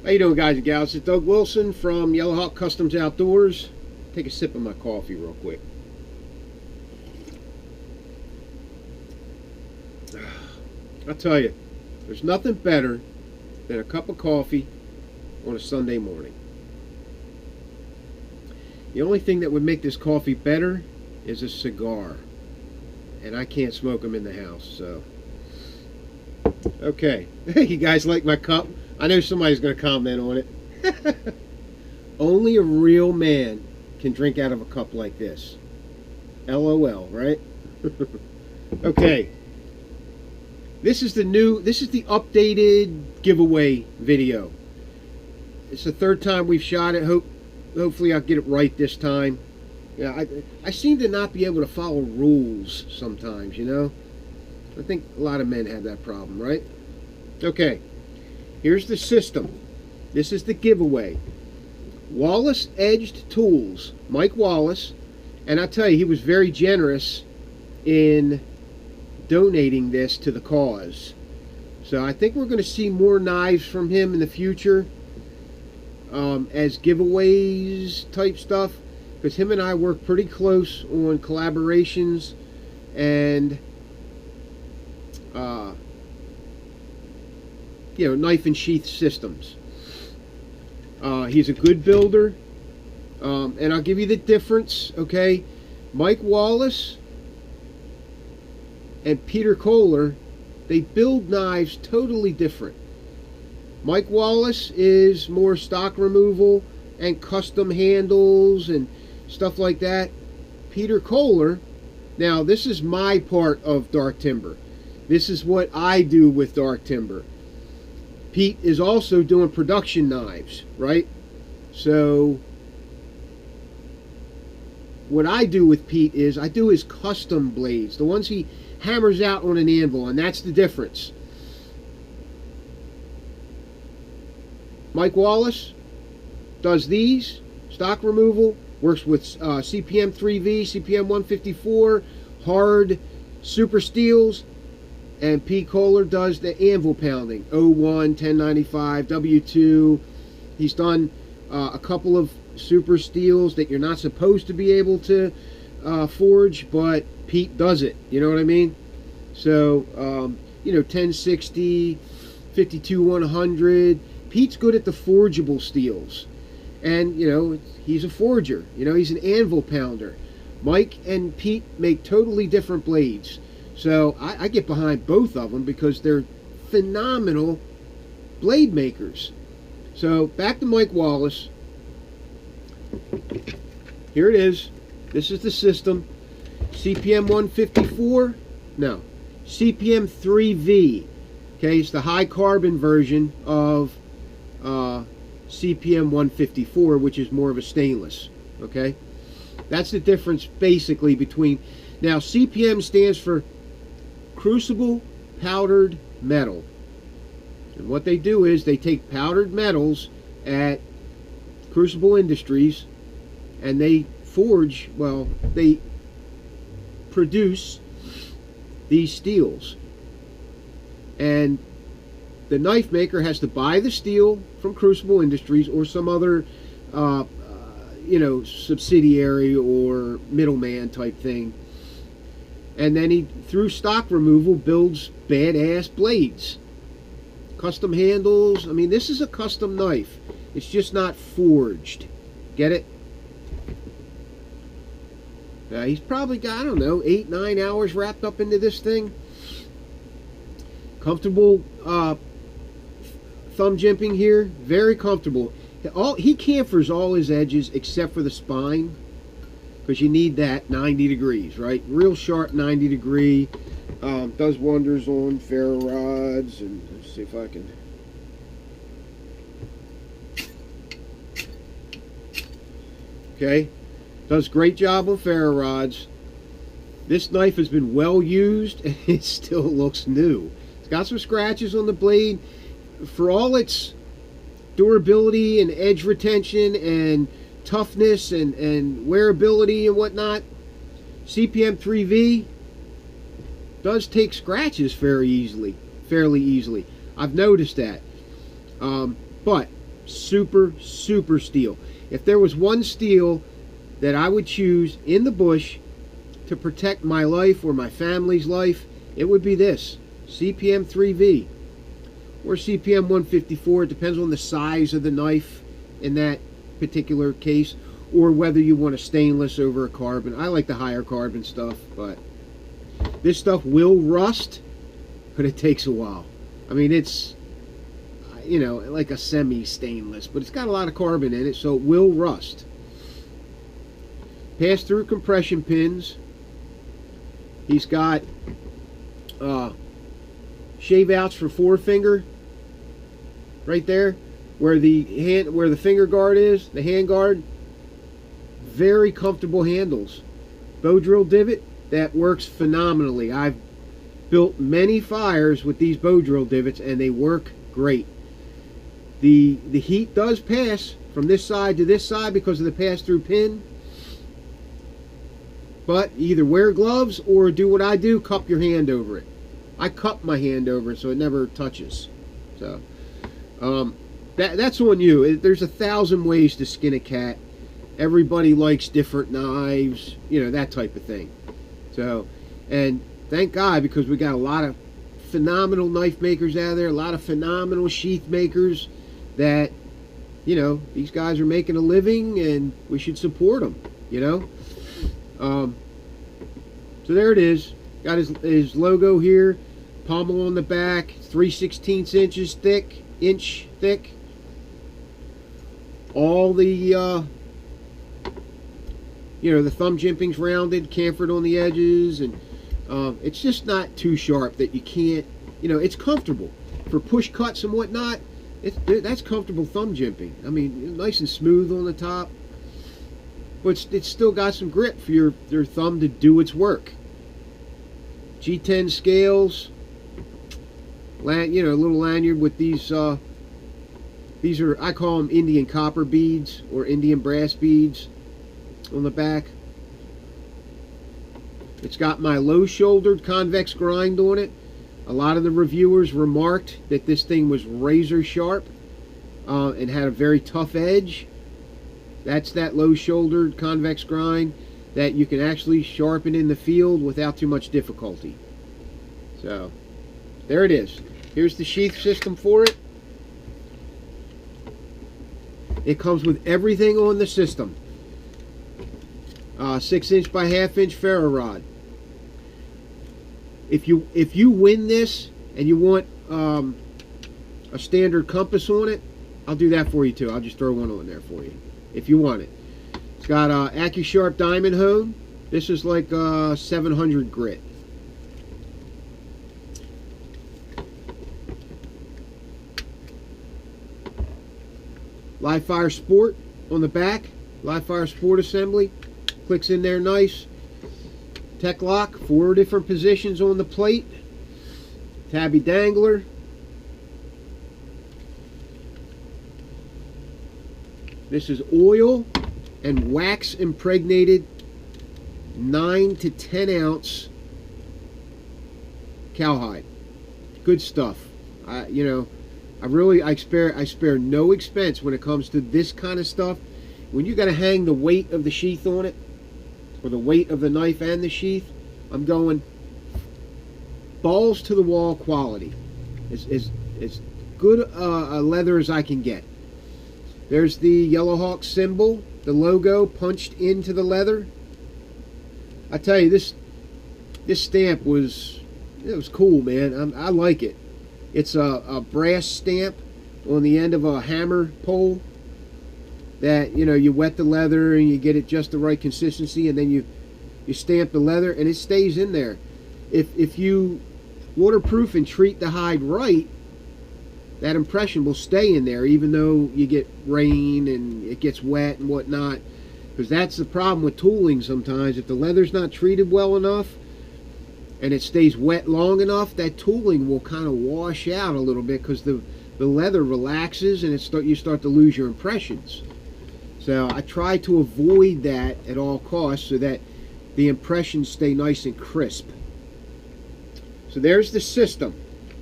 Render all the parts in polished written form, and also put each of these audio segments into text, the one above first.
How you doing, guys and gals? It's Doug Wilson from Yellow Hawk Customs Outdoors. Take a sip of my coffee real quick. I'll tell you, there's nothing better than a cup of coffee on a Sunday morning. The only thing that would make this coffee better is a cigar. And I can't smoke them in the house, so. Okay. Hey, you guys like my cup? I know somebody's going to comment on it. Only a real man can drink out of a cup like this. LOL, right? Okay. This is the updated giveaway video. It's the third time we've shot it. Hopefully I'll get it right this time. Yeah, I seem to not be able to follow rules sometimes, you know? I think a lot of men have that problem, right? Okay. Here's the system. This is the giveaway. Wallace Edged Tools, Mike Wallace, and I tell you, he was very generous in donating this to the cause. So I think we're going to see more knives from him in the future as giveaways type stuff, because him and I work pretty close on collaborations and you know, knife and sheath systems. He's a good builder, and I'll give you the difference. Okay, Mike Wallace and Peter Kohler, they build knives totally different. Mike Wallace is more stock removal and custom handles and stuff like that. Peter Kohler, now this is my part of dark timber. This is what I do with dark timber. Pete is also doing production knives, right? So what I do with Pete is I do his custom blades, the ones he hammers out on an anvil, and that's the difference. Mike Wallace does these, stock removal, works with CPM 3V, CPM 154, hard super steels, and Pete Kohler does the anvil pounding, 01, 1095, W2. He's done a couple of super steels that you're not supposed to be able to forge, but Pete does it, you know what I mean? So, you know, 1060, 52 100. Pete's good at the forgeable steels. And, you know, he's a forger. You know, he's an anvil pounder. Mike and Pete make totally different blades. So I get behind both of them because they're phenomenal blade makers. So back to Mike Wallace. Here it is. This is the system. CPM 154. No. CPM 3V. Okay, it's the high carbon version of CPM 154, which is more of a stainless. Okay? That's the difference basically between... Now, CPM stands for Crucible Powdered Metal. And what they do is they take powdered metals at Crucible Industries and they forge, well, they produce these steels. And the knife maker has to buy the steel from Crucible Industries or some other you know, subsidiary or middleman type thing. And then he, through stock removal, builds badass blades. Custom handles. I mean, this is a custom knife. It's just not forged. Get it? He's probably got, I don't know, 8-9 hours wrapped up into this thing. Comfortable thumb jimping here. Very comfortable. He chamfers all his edges except for the spine, because you need that 90 degrees, right? Real sharp 90 degree. Does wonders on ferro rods. And let's see if I can... Okay. Does great job on ferro rods. This knife has been well used and it still looks new. It's got some scratches on the blade. For all its durability and edge retention and toughness and wearability and whatnot, CPM 3V does take scratches fairly easily. I've noticed that. But super, super steel. If there was one steel that I would choose in the bush to protect my life or my family's life, it would be this CPM 3V or CPM 154. It depends on the size of the knife in that particular case, or whether you want a stainless over a carbon. I like the higher carbon stuff, but this stuff will rust, but it takes a while. I mean, it's, you know, like a semi-stainless, but it's got a lot of carbon in it, so it will rust. Pass-through compression pins. He's got shave outs for forefinger right there, where the finger guard is, the hand guard. Very comfortable handles. Bow drill divot, that works phenomenally. I've built many fires with these bow drill divots, and they work great. The heat does pass from this side to this side because of the pass-through pin. But either wear gloves or do what I do, cup your hand over it. I cup my hand over it so it never touches. So that's on you. There's 1,000 ways to skin a cat. Everybody likes different knives, you know, that type of thing. So, and thank God, because we got a lot of phenomenal knife makers out there, a lot of phenomenal sheath makers that, you know, these guys are making a living, and we should support them, you know. So there it is. Got his logo here, pommel on the back, 3/16 inches thick, inch thick. All the you know, the thumb jimping's rounded, chamfered on the edges, and it's just not too sharp that you can't, you know, it's comfortable for push cuts and whatnot. That's comfortable thumb jimping. I mean, nice and smooth on the top, but it's still got some grip for your thumb to do its work. G10 scales, you know, a little lanyard with these are, I call them Indian copper beads or Indian brass beads on the back. It's got my low-shouldered convex grind on it. A lot of the reviewers remarked that this thing was razor sharp and had a very tough edge. That's that low-shouldered convex grind that you can actually sharpen in the field without too much difficulty. So there it is. Here's the sheath system for it. It comes with everything on the system. 6" by 1/2" ferro rod. If you win this and you want a standard compass on it, I'll do that for you too. I'll just throw one on there for you if you want it. It's got AccuSharp diamond hone. This is like 700 grit. Live Fire Sport on the back. Live Fire Sport assembly. Clicks in there nice. Tech lock, 4 different positions on the plate. Tabby dangler. This is oil and wax impregnated 9 to 10 ounce cowhide. Good stuff. You know, I spare no expense when it comes to this kind of stuff. When you got to hang the weight of the sheath on it, or the weight of the knife and the sheath, I'm going balls to the wall quality. It's good a leather as I can get. There's the Yellowhawk symbol, the logo punched into the leather. I tell you, this stamp was cool, man. I like it. It's a brass stamp on the end of a hammer pole that, you know, you wet the leather and you get it just the right consistency, and then you stamp the leather and it stays in there. If you waterproof and treat the hide right, that impression will stay in there even though you get rain and it gets wet and whatnot, because that's the problem with tooling sometimes. If the leather's not treated well enough and it stays wet long enough, that tooling will kind of wash out a little bit because the leather relaxes and you start to lose your impressions. So I try to avoid that at all costs so that the impressions stay nice and crisp. So there's the system.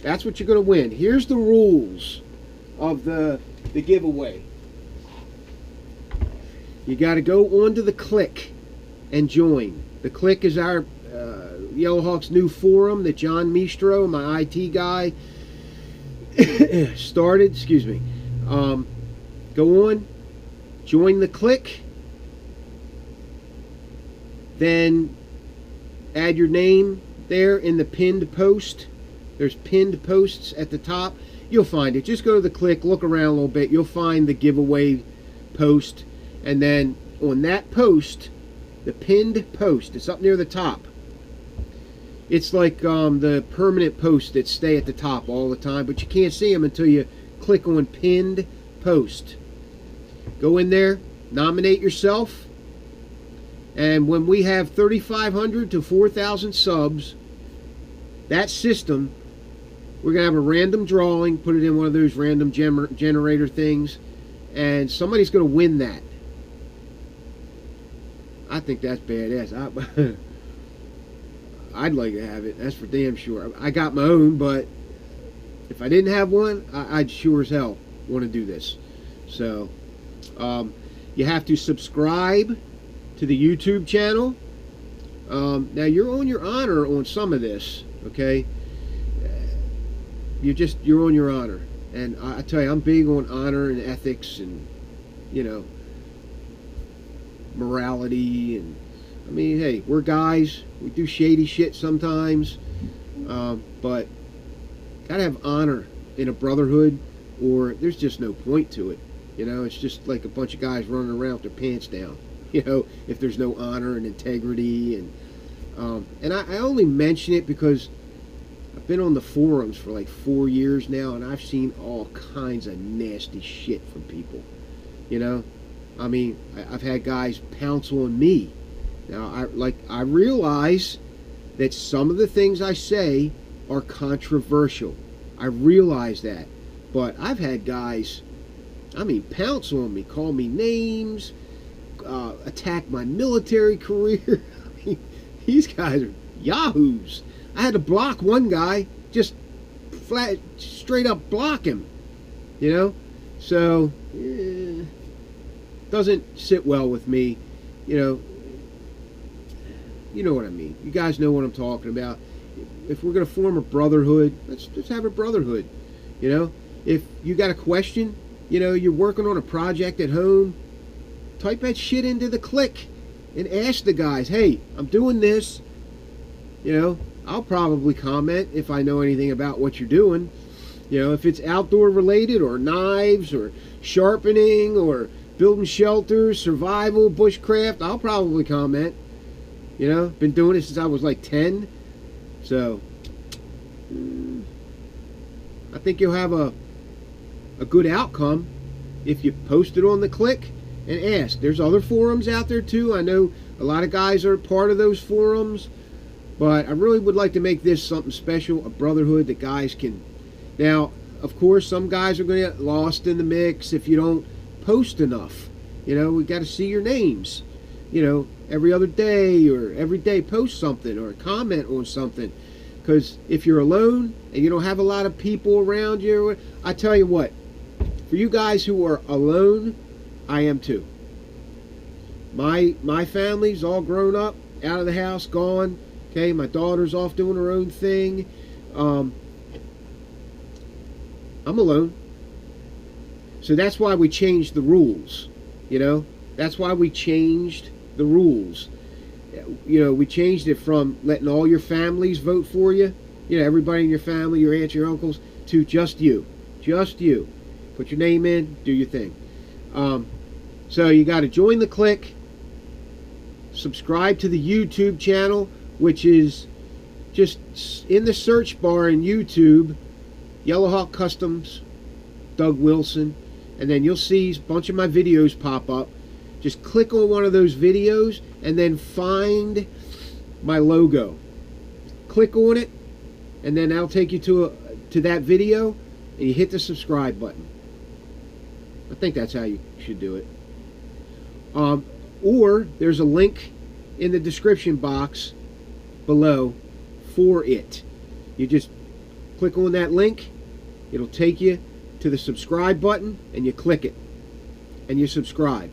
That's what you're going to win. Here's the rules of the the giveaway. You got to go onto the Clyhck and join. The Clyhck is our Yellowhawk's new forum that John Mistro, my IT guy, started. Excuse me. Go on, join the Clyhck, then add your name there in the pinned post. There's pinned posts at the top. You'll find it. Just go to the Clyhck, look around a little bit. You'll find the giveaway post. And then on that post, the pinned post, it's up near the top. It's like the permanent posts that stay at the top all the time, but you can't see them until you click on pinned post. Go in there, nominate yourself, and when we have 3,500 to 4,000 subs, that system, we're going to have a random drawing, put it in one of those random generator things, and somebody's going to win that. I think that's badass. I'd like to have it, that's for damn sure. I got my own, but if I didn't have one, I'd sure as hell want to do this. So, you have to subscribe to the YouTube channel. Now, you're on your honor on some of this, okay? You're on your honor. And I tell you, I'm big on honor and ethics and, you know, morality. And I mean, hey, we're guys. We do shady shit sometimes. But gotta have honor in a brotherhood, or there's just no point to it. You know, it's just like a bunch of guys running around with their pants down. You know, if there's no honor and integrity. And I only mention it because I've been on the forums for like 4 years now, and I've seen all kinds of nasty shit from people. You know, I mean, I've had guys pounce on me. Now, I realize that some of the things I say are controversial. I realize that. But I've had guys, I mean, pounce on me, call me names, attack my military career. I mean, these guys are yahoos. I had to block one guy, just flat, straight up block him. You know? So, doesn't sit well with me. You know what I mean. You guys know what I'm talking about. If we're going to form a brotherhood, let's have a brotherhood. You know? If you got a question, you know, you're working on a project at home, type that shit into the Clyhck and ask the guys, hey, I'm doing this. You know, I'll probably comment if I know anything about what you're doing. You know, if it's outdoor related or knives or sharpening or building shelters, survival, bushcraft, I'll probably comment. You know, been doing it since I was like 10. So, I think you'll have a good outcome if you post it on the Clyhck and ask. There's other forums out there too. I know a lot of guys are part of those forums, but I really would like to make this something special, a brotherhood that guys can. Now, of course, some guys are going to get lost in the mix if you don't post enough. You know, we got to see your names. You know, every other day or every day post something or comment on something. Because if you're alone and you don't have a lot of people around you, I tell you what, for you guys who are alone, I am too. My family's all grown up, out of the house, gone. Okay, my daughter's off doing her own thing. I'm alone. So that's why we changed the rules. You know, that's why we changed the rules. You know, we changed it from letting all your families vote for you, you know, everybody in your family, your aunts, your uncles, to just you. Just you. Put your name in, do your thing. So you got to join the Clyhck, subscribe to the YouTube channel, which is just in the search bar in YouTube, Yellowhawk Customs, Doug Wilson, and then you'll see a bunch of my videos pop up. Just click on one of those videos and then find my logo. Click on it, and then that'll take you to that video, and you hit the subscribe button. I think that's how you should do it. Or there's a link in the description box below for it. You just click on that link. It'll take you to the subscribe button and you click it and you subscribe.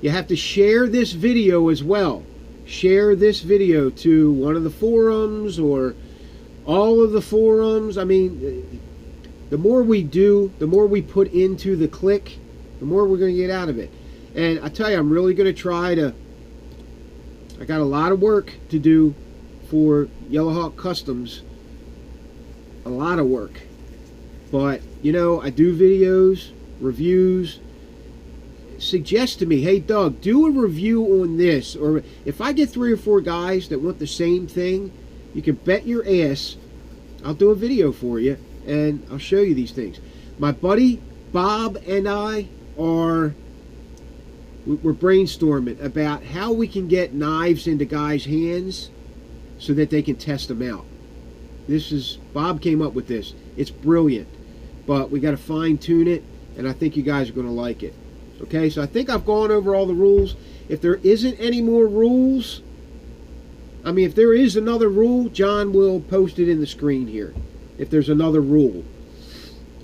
You have to share this video as well. Share this video to one of the forums or all of the forums. I mean, the more we do, the more we put into the Clyhck, the more we're going to get out of it. And I tell you, I'm really going to try to, I got a lot of work to do for Yellowhawk Customs. A lot of work. But, you know, I do videos, reviews. Suggest to me, hey Doug, do a review on this. Or if I get 3 or 4 guys that want the same thing, you can bet your ass I'll do a video for you and I'll show you these things. My buddy Bob and I we're brainstorming about how we can get knives into guys' hands so that they can test them out. Bob came up with this. It's brilliant, but we got to fine tune it, and I think you guys are going to like it. Okay, so I think I've gone over all the rules. If there isn't any more rules, I mean, if there is another rule, John will post it in the screen here. If there's another rule.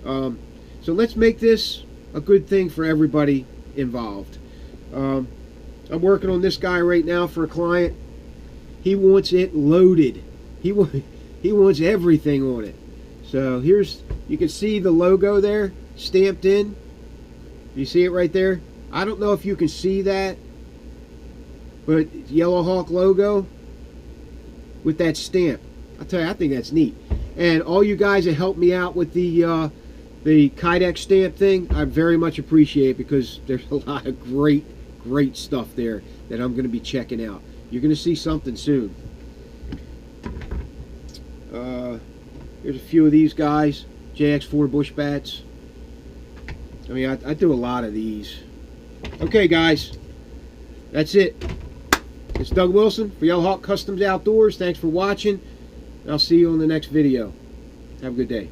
So let's make this a good thing for everybody involved. I'm working on this guy right now for a client. He wants it loaded. He wants everything on it. So here's, you can see the logo there stamped in. You see it right there? I don't know if you can see that, but Yellowhawk logo with that stamp. I'll tell you, I think that's neat. And all you guys that helped me out with the Kydex stamp thing, I very much appreciate it, because there's a lot of great stuff there that I'm going to be checking out. You're going to see something soon. Here's a few of these guys, JX4 bush bats. I mean, I do a lot of these. Okay, guys, that's it. It's Doug Wilson for Yellowhawk Customs Outdoors. Thanks for watching. I'll see you on the next video. Have a good day.